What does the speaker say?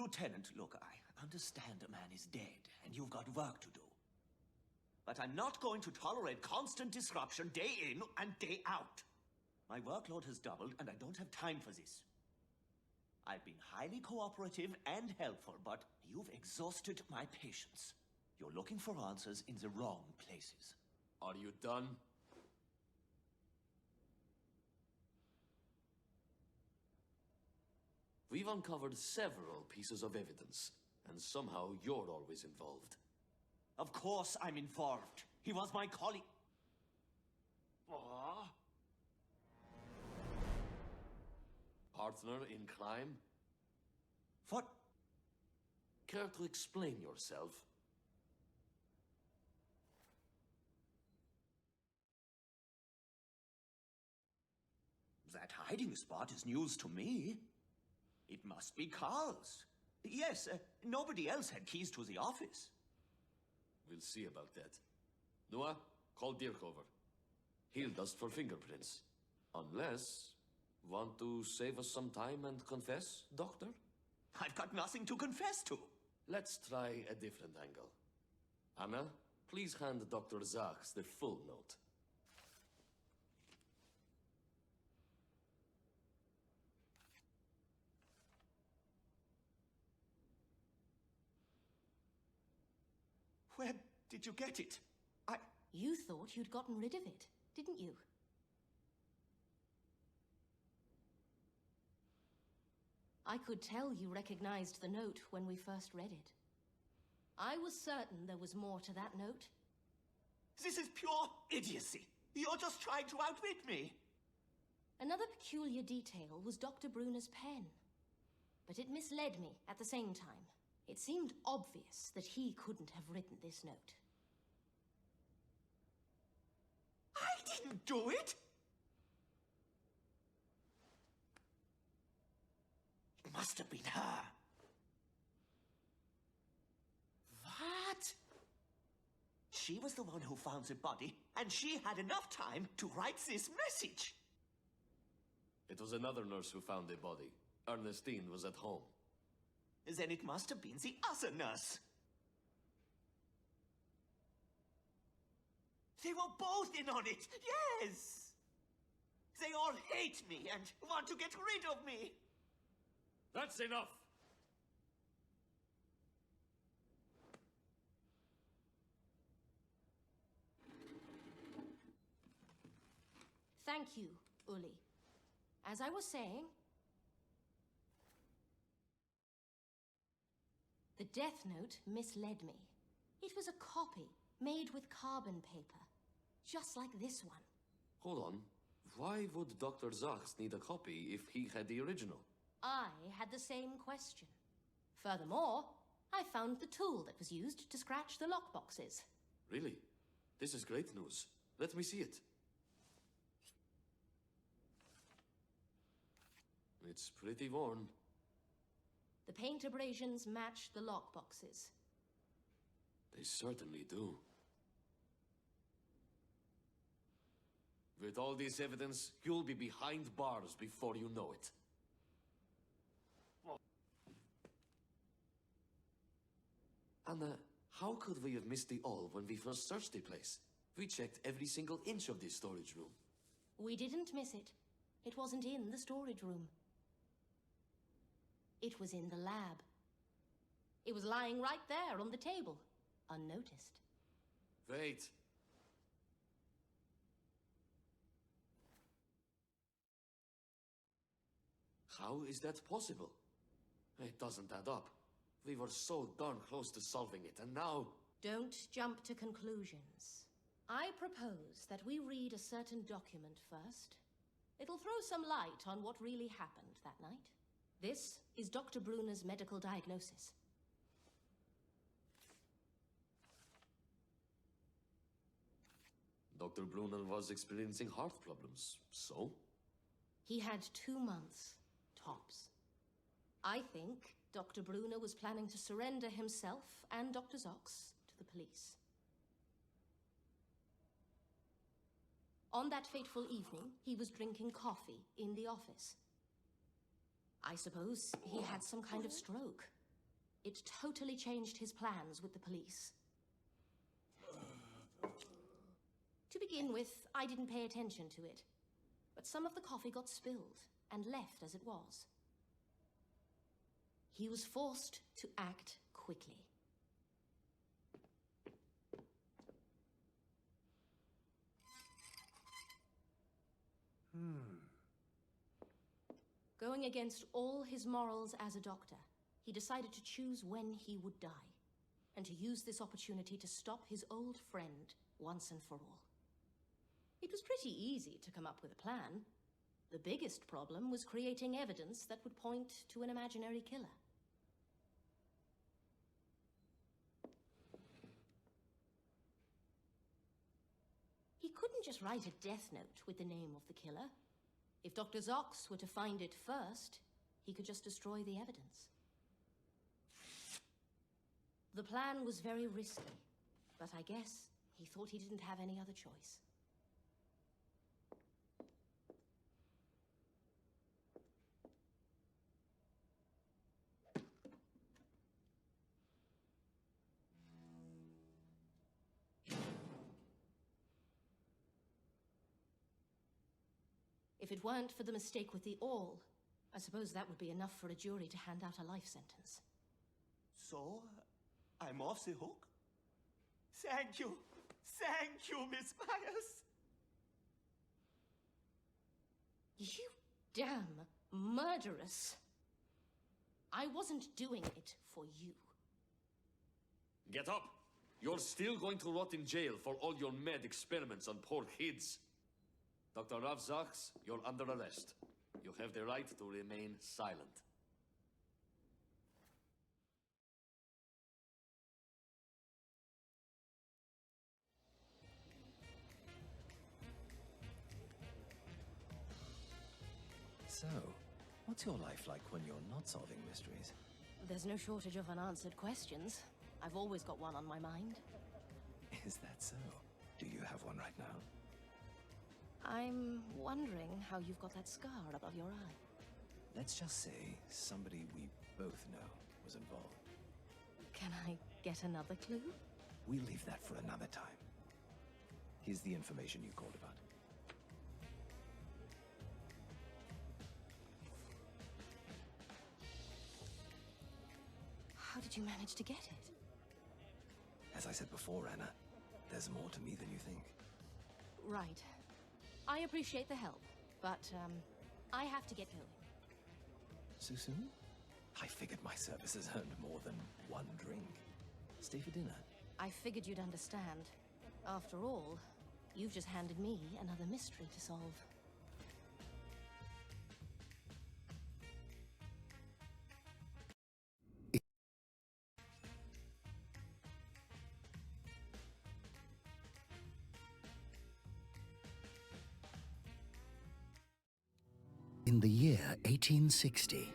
Lieutenant, look, I understand a man is dead, and you've got work to do. But I'm not going to tolerate constant disruption day in and day out. My workload has doubled, and I don't have time for this. I've been highly cooperative and helpful, but you've exhausted my patience. You're looking for answers in the wrong places. Are you done? We've uncovered several pieces of evidence, and somehow you're always involved. Of course I'm involved. He was my colleague. Partner in crime? What? Care to explain yourself? That hiding spot is news to me. It must be Carl's. Yes, nobody else had keys to the office. We'll see about that. Noah, call Dirk over. He'll dust for fingerprints. Unless... Want to save us some time and confess, Doctor? I've got nothing to confess to. Let's try a different angle. Anna, please hand Dr. Zachs the full note. Where did you get it? You thought you'd gotten rid of it, didn't you? I could tell you recognized the note when we first read it. I was certain there was more to that note. This is pure idiocy. You're just trying to outwit me. Another peculiar detail was Dr. Bruner's pen. But it misled me at the same time. It seemed obvious that he couldn't have written this note. I didn't do it! It must have been her. What? She was the one who found the body, and she had enough time to write this message. It was another nurse who found the body. Ernestine was at home. Then it must have been the other nurse. They were both in on it, yes! They all hate me and want to get rid of me. That's enough! Thank you, Uli. As I was saying, the death note misled me. It was a copy made with carbon paper, just like this one. Hold on. Why would Dr. Zachs need a copy if he had the original? I had the same question. Furthermore, I found the tool that was used to scratch the lockboxes. Really? This is great news. Let me see it. It's pretty worn. The paint abrasions match the lockboxes. They certainly do. With all this evidence, you'll be behind bars before you know it. Anna, how could we have missed the all when we first searched the place? We checked every single inch of this storage room. We didn't miss it. It wasn't in the storage room. It was in the lab. It was lying right there on the table, unnoticed. Wait. How is that possible? It doesn't add up. We were so darn close to solving it, and now... Don't jump to conclusions. I propose that we read a certain document first. It'll throw some light on what really happened that night. This is Dr. Bruner's medical diagnosis. Dr. Brunel was experiencing heart problems, so? He had 2 months, tops. I think Dr. Bruner was planning to surrender himself and Dr. Zox to the police. On that fateful evening, he was drinking coffee in the office. I suppose he had some kind of stroke. It totally changed his plans with the police. To begin with, I didn't pay attention to it, but some of the coffee got spilled and left as it was. He was forced to act quickly. Going against all his morals as a doctor, he decided to choose when he would die, and to use this opportunity to stop his old friend once and for all. It was pretty easy to come up with a plan. The biggest problem was creating evidence that would point to an imaginary killer. He couldn't just write a death note with the name of the killer. If Dr. Zox were to find it first, he could just destroy the evidence. The plan was very risky, but I guess he thought he didn't have any other choice. If it weren't for the mistake with the all, I suppose that would be enough for a jury to hand out a life sentence. So, I'm off the hook? Thank you. Thank you, Miss Myers. You damn murderess. I wasn't doing it for you. Get up! You're still going to rot in jail for all your mad experiments on poor kids. Dr. Rav Zachs, you're under arrest. You have the right to remain silent. So, what's your life like when you're not solving mysteries? There's no shortage of unanswered questions. I've always got one on my mind. Is that so? Do you have one right now? I'm wondering how you've got that scar above your eye. Let's just say somebody we both know was involved. Can I get another clue? We'll leave that for another time. Here's the information you called about. How did you manage to get it? As I said before, Anna, there's more to me than you think. Right. I appreciate the help, but, I have to get going. So soon? I figured my services earned more than one drink. Stay for dinner. I figured you'd understand. After all, you've just handed me another mystery to solve. In the year 1860,